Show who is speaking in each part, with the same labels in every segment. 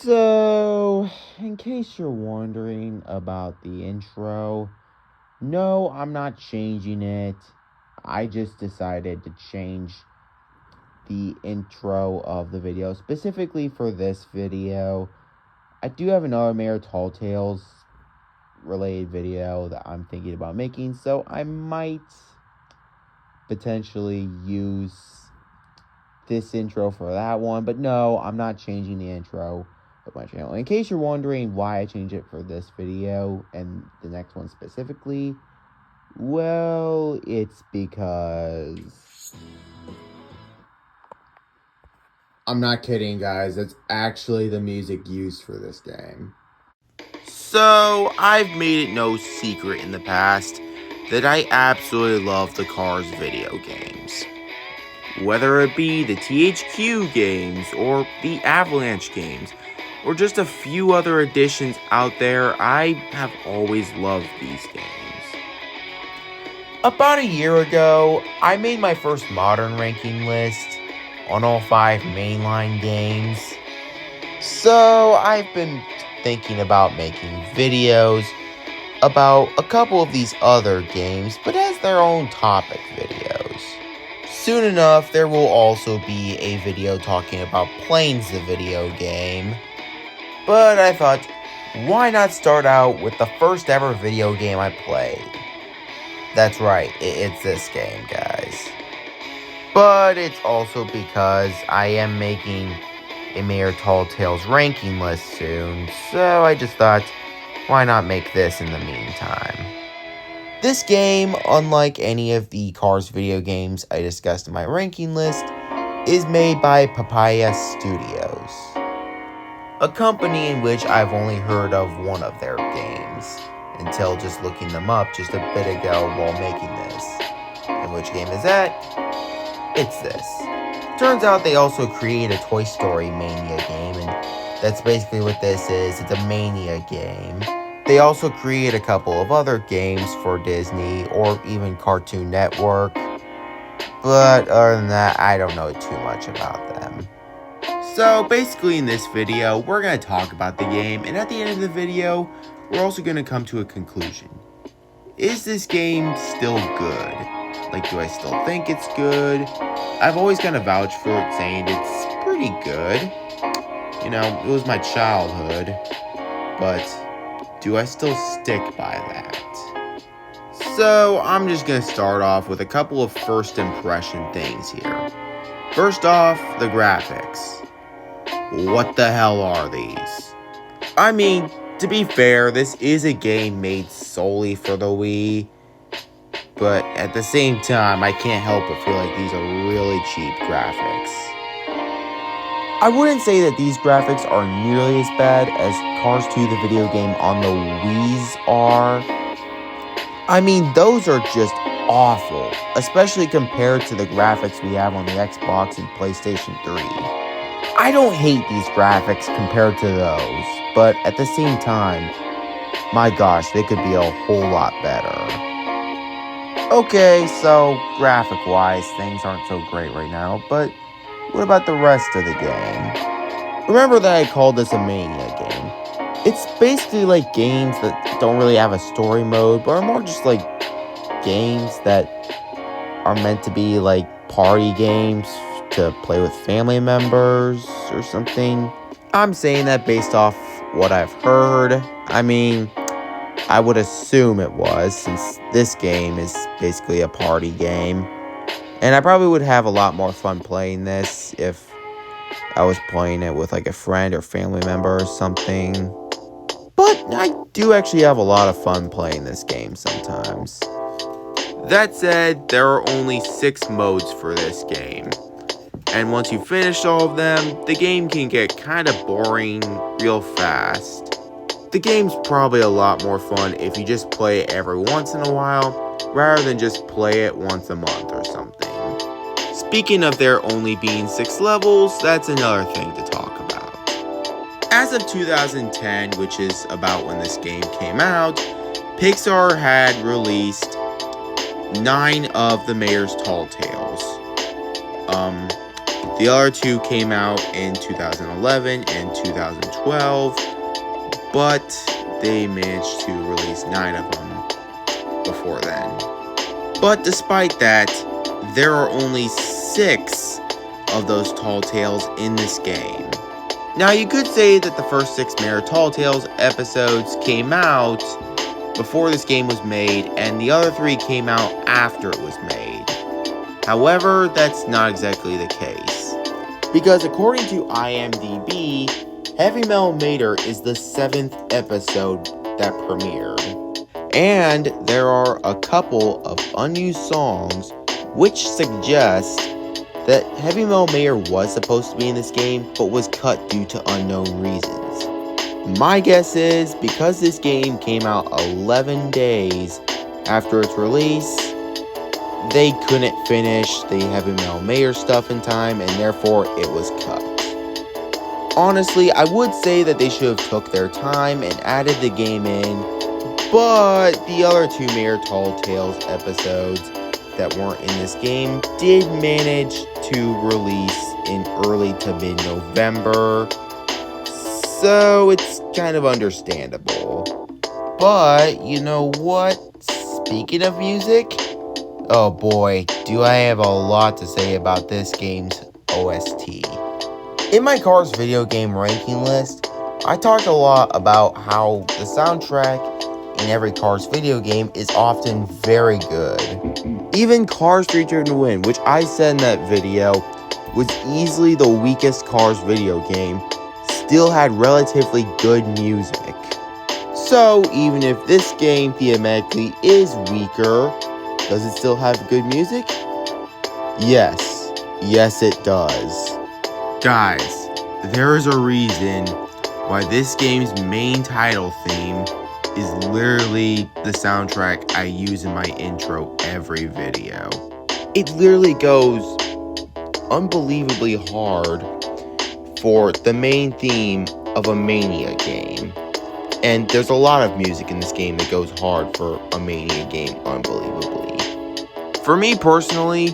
Speaker 1: So, in case you're wondering about the intro, no, I'm not changing it. I just decided to change the intro of the video specifically for this video. I do have another Mayor Tall Tales related video that I'm thinking about making, so I might potentially use this intro for that one, but no, I'm not changing the intro of my channel. In case you're wondering why I changed it for this video and the next one specifically, well, it's because I'm not kidding, guys. That's actually the music used for this game. So, I've made it no secret in the past that I absolutely love the Cars video games. Whether it be the THQ games, or the Avalanche games, or just a few other additions out there, I have always loved these games. About a year ago, I made my first modern ranking list on all 5 mainline games. So I've been thinking about making videos about a couple of these other games, but as their own topic videos. Soon enough, there will also be a video talking about Planes the video game. But I thought, why not start out with the first ever video game I played? That's right, it's this game, guys. But it's also because I am making a Mayor Tall Tales ranking list soon, so I just thought, why not make this in the meantime? This game, unlike any of the Cars video games I discussed in my ranking list, is made by Papaya Studios, a company in which I've only heard of one of their games, until just looking them up just a bit ago while making this. And which game is that? It's this. Turns out they also create a Toy Story Mania game, and that's basically what this is. It's a Mania game. They also create a couple of other games for Disney or even Cartoon Network, but other than that, I don't know too much about them. So basically in this video, we're going to talk about the game, and at the end of the video, we're also going to come to a conclusion. Is this game still good? Like, do I still think it's good? I've always kind of vouched for it, saying it's pretty good. You know, it was my childhood, but do I still stick by that? So, I'm just going to start off with a couple of first impression things here. First off, the graphics. What the hell are these? I mean, to be fair, this is a game made solely for the Wii, but at the same time, I can't help but feel like these are really cheap graphics. I wouldn't say that these graphics are nearly as bad as Cars 2 the video game on the Wii's are. I mean, those are just awful, especially compared to the graphics we have on the Xbox and PlayStation 3. I don't hate these graphics compared to those, but at the same time, my gosh, they could be a whole lot better. Okay, so graphic-wise, things aren't so great right now, but what about the rest of the game? Remember that I called this a Mania game. It's basically like games that don't really have a story mode, but are more just like games that are meant to be like party games to play with family members or something. I'm saying that based off what I've heard. I mean, I would assume it was, since this game is basically a party game. And I probably would have a lot more fun playing this if I was playing it with like a friend or family member or something. But I do actually have a lot of fun playing this game sometimes. That said, there are only 6 modes for this game. And once you finish all of them, the game can get kind of boring real fast. The game's probably a lot more fun if you just play it every once in a while, rather than just play it once a month or something. Speaking of there only being 6 levels, that's another thing to talk about. As of 2010, which is about when this game came out, Pixar had released 9 of the Mayor's Tall Tales. The other two came out in 2011 and 2012, but they managed to release 9 of them before then. But despite that, there are only 6 of those Tall Tales in this game. Now, you could say that the first 6 Mayor Tall Tales episodes came out before this game was made, and the other 3 came out after it was made. However, that's not exactly the case, because according to IMDb, Heavy Metal Mater is the 7th episode that premiered. And there are a couple of unused songs which suggest that Heavy Metal Mater was supposed to be in this game, but was cut due to unknown reasons. My guess is because this game came out 11 days after its release, they couldn't finish the Heavy Metal Mater stuff in time, and therefore it was cut. Honestly, I would say that they should have took their time and added the game in, but the other 2 Mayor Tall Tales episodes that weren't in this game did manage to release in early to mid-November, so it's kind of understandable. But, you know what? Speaking of music, oh boy, do I have a lot to say about this game's OST. In my Cars video game ranking list, I talked a lot about how the soundtrack in every Cars video game is often very good. Even Cars Return to Win, which I said in that video was easily the weakest Cars video game, still had relatively good music. So even if this game thematically is weaker, does it still have good music? Yes. Yes, it does. Guys, there is a reason why this game's main title theme is literally the soundtrack I use in my intro every video. It literally goes unbelievably hard for the main theme of a Mania game. And there's a lot of music in this game that goes hard for a Mania game, unbelievably. For me personally,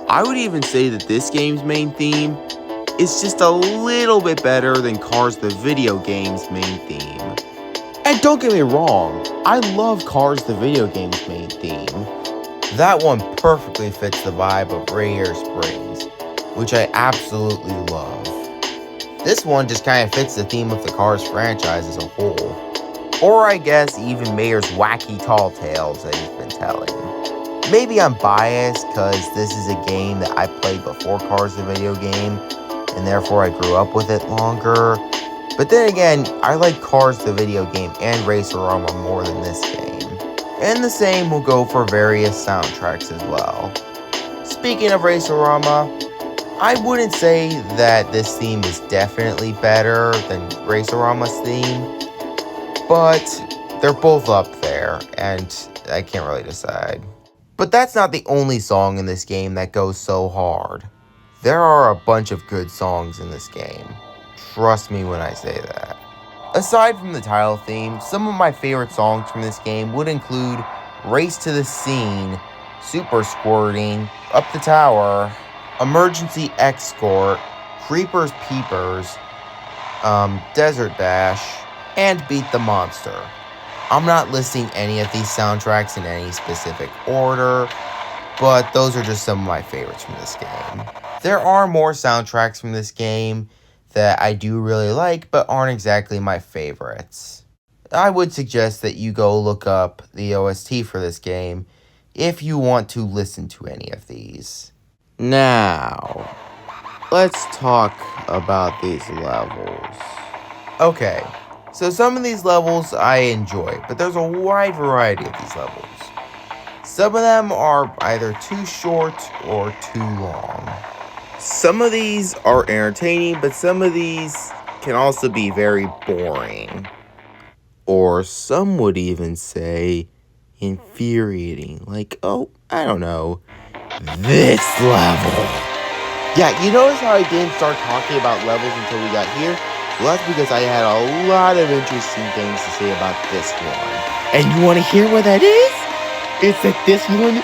Speaker 1: I would even say that this game's main theme is just a little bit better than Cars the video game's main theme. And don't get me wrong, I love Cars the video game's main theme. That one perfectly fits the vibe of Radiator Springs, which I absolutely love. This one just kind of fits the theme of the Cars franchise as a whole. Or I guess even Mayor's wacky tall tales that he's been telling. Maybe I'm biased because this is a game that I played before Cars the video game, and therefore I grew up with it longer. But then again, I like Cars the video game and Racer-Rama more than this game. And the same will go for various soundtracks as well. Speaking of Racer-Rama, I wouldn't say that this theme is definitely better than Racer-Rama's theme, but they're both up there, and I can't really decide. But that's not the only song in this game that goes so hard. There are a bunch of good songs in this game. Trust me when I say that. Aside from the title theme, some of my favorite songs from this game would include Race to the Scene, Super Squirting, Up the Tower, Emergency Escort, Creepers Peepers, Desert Dash, and Beat the Monster. I'm not listing any of these soundtracks in any specific order, but those are just some of my favorites from this game. There are more soundtracks from this game that I do really like, but aren't exactly my favorites. I would suggest that you go look up the OST for this game if you want to listen to any of these. Now, let's talk about these levels. Okay, so some of these levels I enjoy, but there's a wide variety of these levels. Some of them are either too short or too long. Some of these are entertaining, but some of these can also be very boring. Or some would even say infuriating. Like, oh, I don't know, this level. Yeah, you notice how I didn't start talking about levels until we got here? Well, that's because I had a lot of interesting things to say about this one. And you want to hear what that is? It's that this one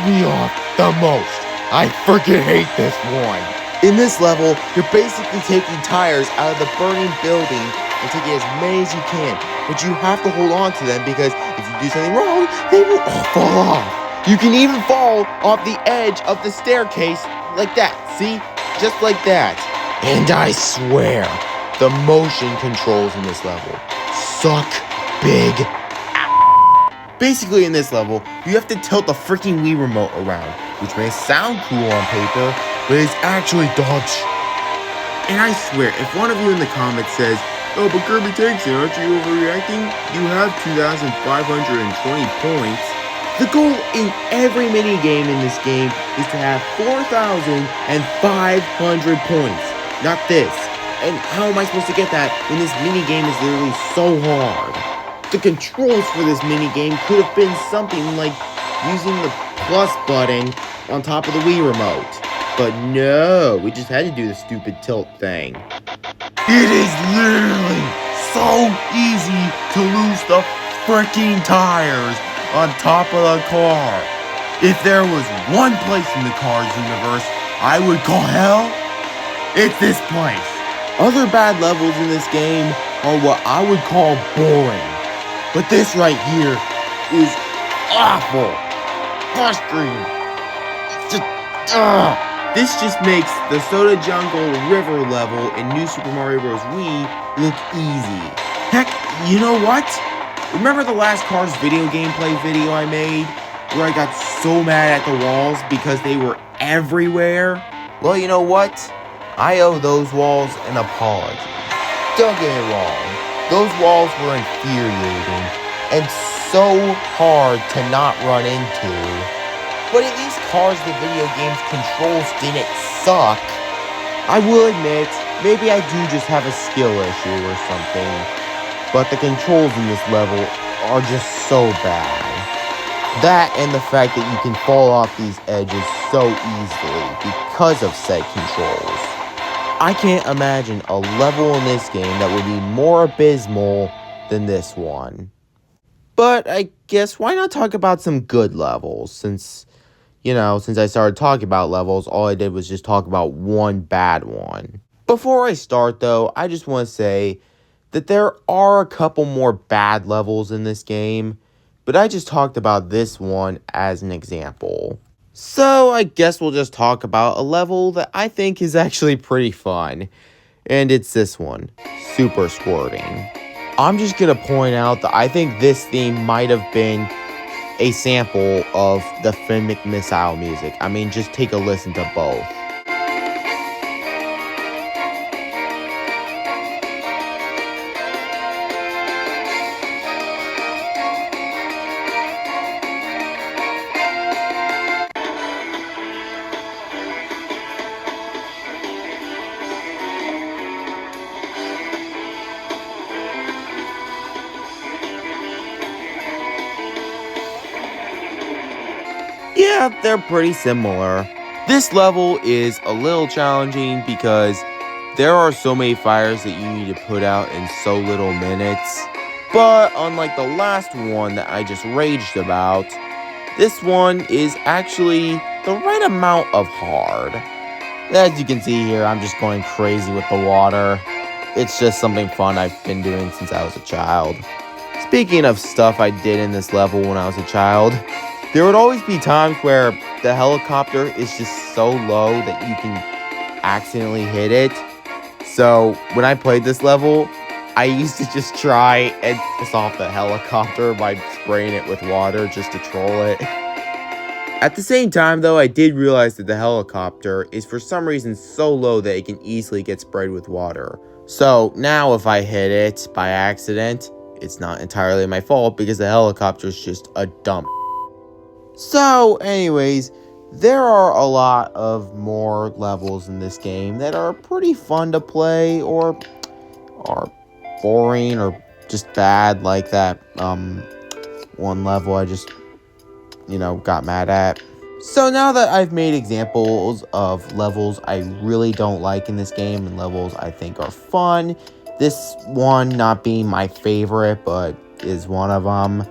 Speaker 1: me off the most. I freaking hate this one. In this level, you're basically taking tires out of the burning building and taking as many as you can, but you have to hold on to them because if you do something wrong, they will all fall off. You can even fall off the edge of the staircase like that, see? Just like that. And I swear, the motion controls in this level suck big. Basically in this level, you have to tilt the freaking Wii remote around, which may sound cool on paper, but it's actually dog shit. And I swear, if one of you in the comments says, "Oh, but Kirby takes it, aren't you overreacting? You have 2,520 points." The goal in every mini game in this game is to have 4,500 points, not this. And how am I supposed to get that when this mini game is literally so hard? The controls for this mini game could have been something like using the plus button on top of the Wii remote. But no, we just had to do the stupid tilt thing. It is literally so easy to lose the freaking tires on top of the car. If there was one place in the Cars universe I would call hell, it's this place. Other bad levels in this game are what I would call boring. But this right here is awful, frustrating. It's just, This just makes the Soda Jungle River level in New Super Mario Bros. Wii look easy. Heck, you know what? Remember the last Cars video gameplay video I made? Where I got so mad at the walls because they were everywhere? Well, you know what? I owe those walls an apology. Don't get me wrong. Those walls were infuriating and so hard to not run into. But at least Cars the video game's controls didn't suck. I will admit, maybe I do just have a skill issue or something. But the controls in this level are just so bad. That and the fact that you can fall off these edges so easily because of said controls. I can't imagine a level in this game that would be more abysmal than this one. But I guess why not talk about some good levels? Since I started talking about levels, all I did was just talk about one bad one. Before I start though, I just want to say that there are a couple more bad levels in this game, but I just talked about this one as an example. So I guess we'll just talk about a level that I think is actually pretty fun. And it's this one, Super Squirting. I'm just going to point out that I think this theme might have been a sample of the Finmic Missile music. I mean, just take a listen to both. Yeah, they're pretty similar. This level is a little challenging because there are so many fires that you need to put out in so little minutes. But unlike the last one that I just raged about, this one is actually the right amount of hard. As you can see here, I'm just going crazy with the water. It's just something fun I've been doing since I was a child. Speaking of stuff I did in this level when I was a child, there would always be times where the helicopter is just so low that you can accidentally hit it. So when I played this level, I used to just try and piss off the helicopter by spraying it with water just to troll it. At the same time though, I did realize that the helicopter is for some reason so low that it can easily get sprayed with water. So now if I hit it by accident, it's not entirely my fault because the helicopter is just a dump. So, anyways, there are a lot of more levels in this game that are pretty fun to play or are boring or just bad, like that one level I just, got mad at. So now that I've made examples of levels I really don't like in this game and levels I think are fun, this one not being my favorite but is one of them,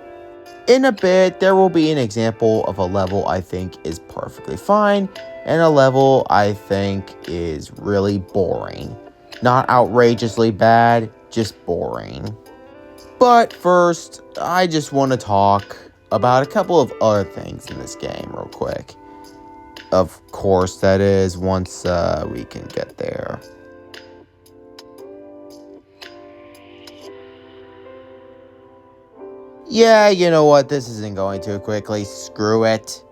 Speaker 1: In a bit, there will be an example of a level I think is perfectly fine, and a level I think is really boring. Not outrageously bad, just boring. But first, I just want to talk about a couple of other things in this game real quick. Of course, that is, once we can get there. Yeah, you know what, this isn't going too quickly, screw it.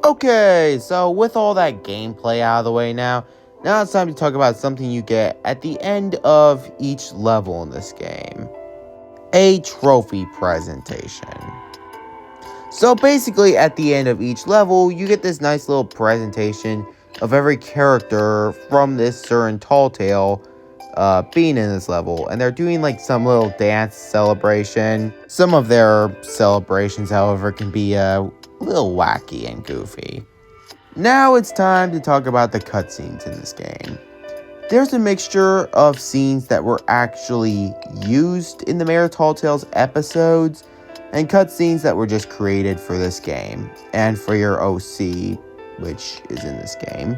Speaker 1: Okay, so with all that gameplay out of the way now it's time to talk about something you get at the end of each level in this game. A trophy presentation. So basically, at the end of each level, you get this nice little presentation of every character from this certain tall tale being in this level, and they're doing like some little dance celebration. Some of their celebrations, however, can be a little wacky and goofy. Now it's time to talk about the cutscenes in this game. There's a mixture of scenes that were actually used in the Mayor Tall Tales episodes, and cutscenes that were just created for this game, and for your OC, which is in this game.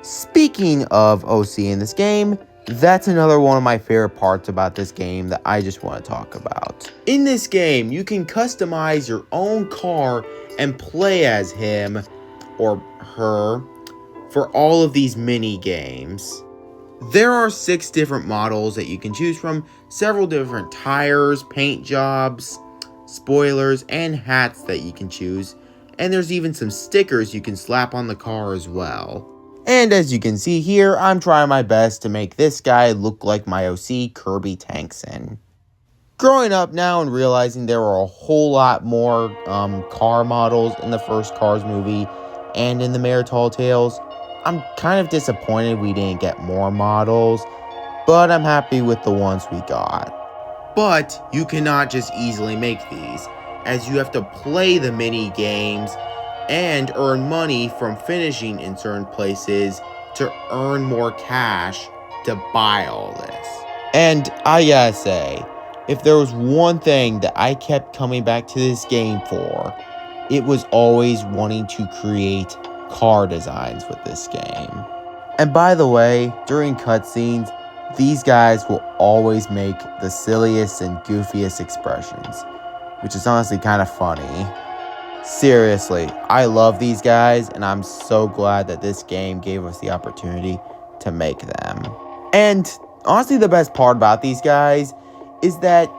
Speaker 1: Speaking of OC in this game, that's another one of my favorite parts about this game that I just want to talk about. In this game, you can customize your own car and play as him or her for all of these mini games. There are 6 different models that you can choose from, several different tires, paint jobs, spoilers, and hats that you can choose, and there's even some stickers you can slap on the car as well. And as you can see here, I'm trying my best to make this guy look like my OC, Kirby Tankson. Growing up now and realizing there were a whole lot more car models in the first Cars movie and in the Mayor Tall Tales, I'm kind of disappointed we didn't get more models, but I'm happy with the ones we got. But you cannot just easily make these, as you have to play the mini games and earn money from finishing in certain places to earn more cash to buy all this. And I gotta say, if there was one thing that I kept coming back to this game for, it was always wanting to create car designs with this game. And by the way, during cutscenes, these guys will always make the silliest and goofiest expressions, which is honestly kind of funny. Seriously, I love these guys, and I'm so glad that this game gave us the opportunity to make them. And honestly, the best part about these guys is that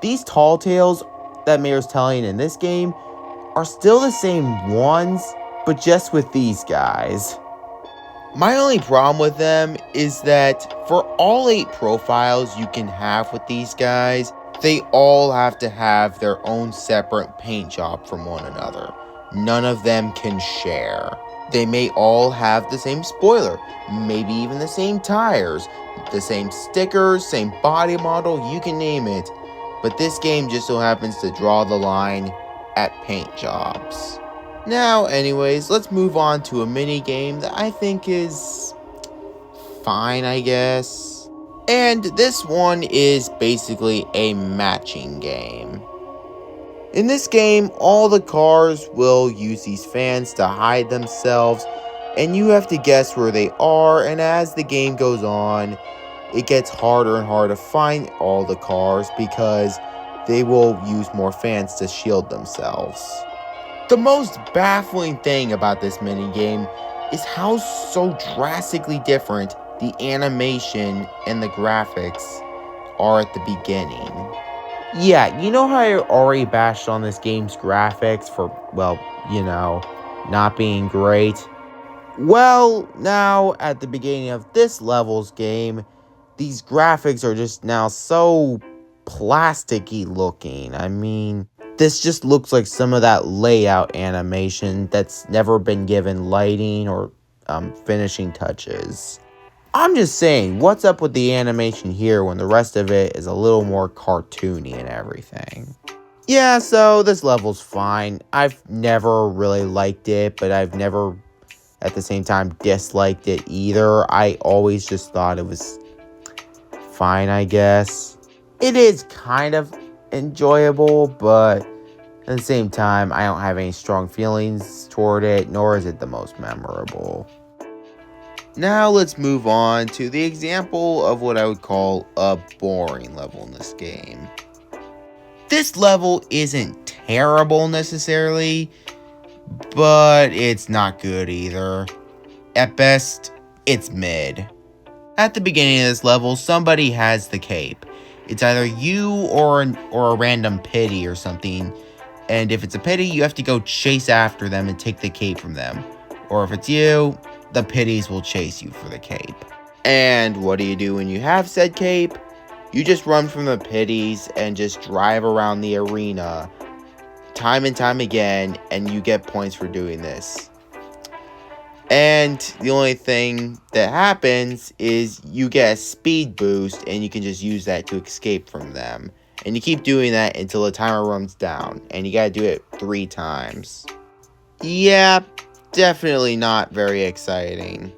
Speaker 1: these tall tales that Mayor's telling in this game are still the same ones, but just with these guys. My only problem with them is that for all 8 profiles you can have with these guys, they all have to have their own separate paint job from one another. None of them can share. They may all have the same spoiler, maybe even the same tires, the same stickers, same body model, you can name it. But this game just so happens to draw the line at paint jobs. Now, anyways, let's move on to a mini game that I think is fine, I guess. And this one is basically a matching game. In this game, all the cars will use these fans to hide themselves, and you have to guess where they are, and as the game goes on, it gets harder and harder to find all the cars because they will use more fans to shield themselves. The most baffling thing about this minigame is how so drastically different the animation and the graphics are at the beginning. Yeah, you know how I already bashed on this game's graphics for, well, you know, not being great? Well, now at the beginning of this level's game, these graphics are just now so plasticky looking. I mean, this just looks like some of that layout animation that's never been given lighting or finishing touches. I'm just saying, what's up with the animation here when the rest of it is a little more cartoony and everything? Yeah, so this level's fine. I've never really liked it, but I've never, at the same time, disliked it either. I always just thought it was fine, I guess. It is kind of enjoyable, but At the same time, I don't have any strong feelings toward it, nor is it the most memorable. Now let's move on to the example of what I would call a boring level in this game. This level isn't terrible necessarily, but it's not good either. At best, it's mid. At the beginning of this level, somebody has the cape. It's either you or a random pity or something, and if it's a pity, you have to go chase after them and take the cape from them. Or if it's you, the pities will chase you for the cape. And what do you do when you have said cape? You just run from the pities and just drive around the arena time and time again, and you get points for doing this. And the only thing that happens is you get a speed boost, and you can just use that to escape from them. And you keep doing that until the timer runs down, and you gotta do it 3 times. Yeah, definitely not very exciting.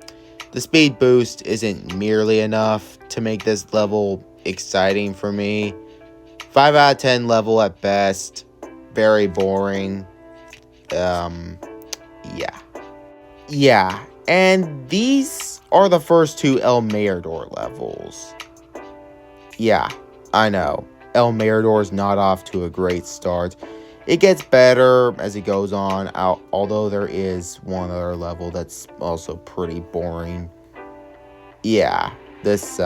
Speaker 1: The speed boost isn't nearly enough to make this level exciting for me. 5 out of 10 level at best. Very boring. Yeah, and these are the first 2 El Mirador levels. Yeah, I know. El Mirador is not off to a great start. It gets better as it goes on, although there is one other level that's also pretty boring. Yeah, this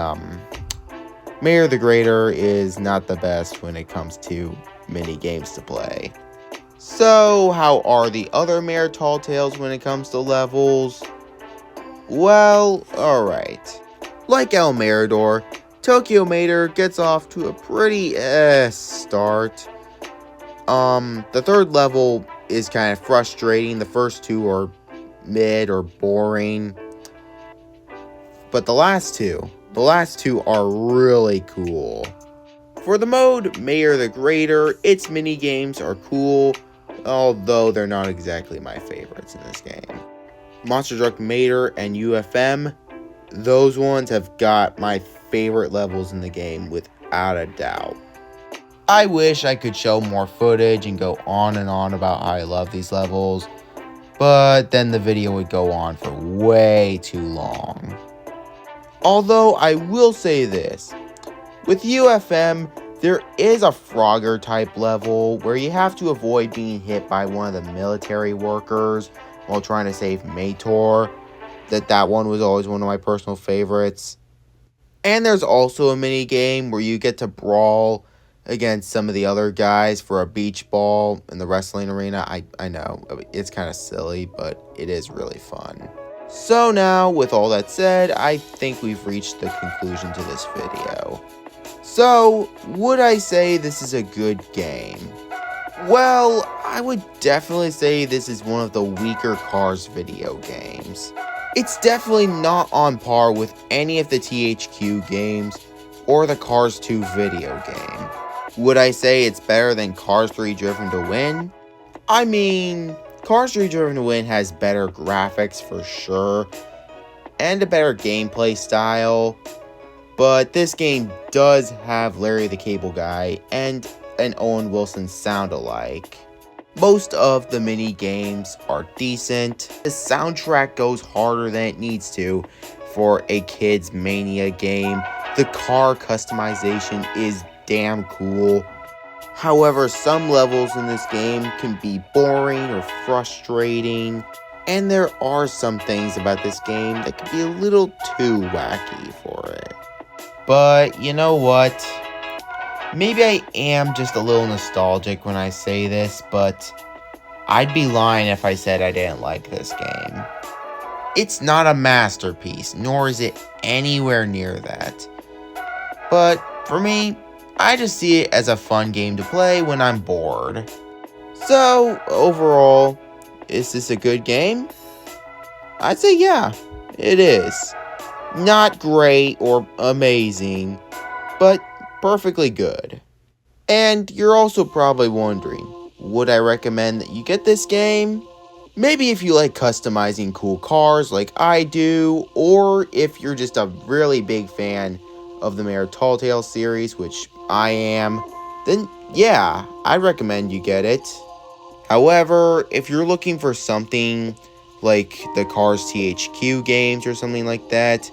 Speaker 1: Mayor the Greater is not the best when it comes to mini games to play. So, how are the other Mayor Tall Tales when it comes to levels? Well, alright. Like El Mirador, Tokyo Mater gets off to a pretty start. The third level is kind of frustrating. The first 2 are mid or boring. But the last two are really cool. For the mode Mayor the Greater, its minigames are cool, although they're not exactly my favorites in this game. Monster Truck Mater and UFM, those ones have got my favorite levels in the game without a doubt. I wish I could show more footage and go on and on about how I love these levels, but then the video would go on for way too long. Although I will say this, with UFM, there is a Frogger type level where you have to avoid being hit by one of the military workers while trying to save Mator. That one was always one of my personal favorites. And there's also a mini game where you get to brawl against some of the other guys for a beach ball in the wrestling arena. I know, it's kind of silly, but it is really fun. So now, with all that said, I think we've reached the conclusion to this video. So, would I say this is a good game? Well, I would definitely say this is one of the weaker Cars video games. It's definitely not on par with any of the THQ games or the Cars 2 video game. Would I say it's better than Cars 3 Driven to Win? I mean, Cars 3 Driven to Win has better graphics for sure, and a better gameplay style, but this game does have Larry the Cable Guy and an Owen Wilson sound-alike. Most of the mini games are decent. The soundtrack goes harder than it needs to for a Kids Mania game. The car customization is damn cool. However, some levels in this game can be boring or frustrating, and there are some things about this game that can be a little too wacky for it. But you know what? Maybe I am just a little nostalgic when I say this, but I'd be lying if I said I didn't like this game. It's not a masterpiece, nor is it anywhere near that. But for me, I just see it as a fun game to play when I'm bored. So, overall, is this a good game? I'd say yeah, it is. Not great or amazing, but perfectly good. And you're also probably wondering, would I recommend that you get this game? Maybe if you like customizing cool cars like I do, or if you're just a really big fan of the Mayor Tall Tales series, which I am, then yeah, I recommend you get it. However, if you're looking for something like the Cars THQ games or something like that,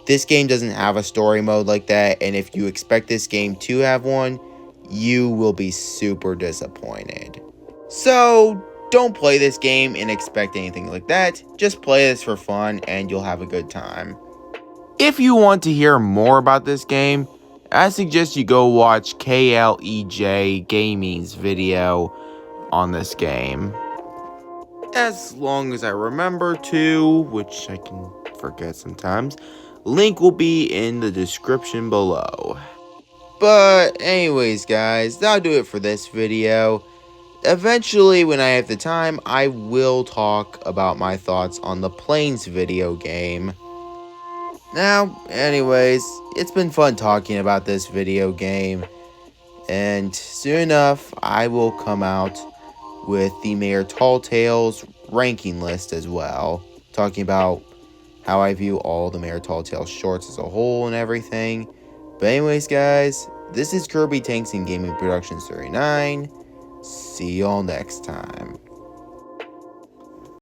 Speaker 1: this game doesn't have a story mode like that, and if you expect this game to have one, you will be super disappointed. So, don't play this game and expect anything like that. Just play this for fun and you'll have a good time. If you want to hear more about this game, I suggest you go watch KLEJ Gaming's video on this game. As long as I remember to, which I can forget sometimes, link will be in the description below. But anyways guys, that'll do it for this video. Eventually, when I have the time, I will talk about my thoughts on the Planes video game. Now, anyways, it's been fun talking about this video game, and soon enough, I will come out with the Mayor Tall Tales ranking list as well, talking about how I view all the Mayor Tall Tales shorts as a whole and everything. But anyways, guys, this is Kirby Tanks and Gaming Productions 39. See y'all next time.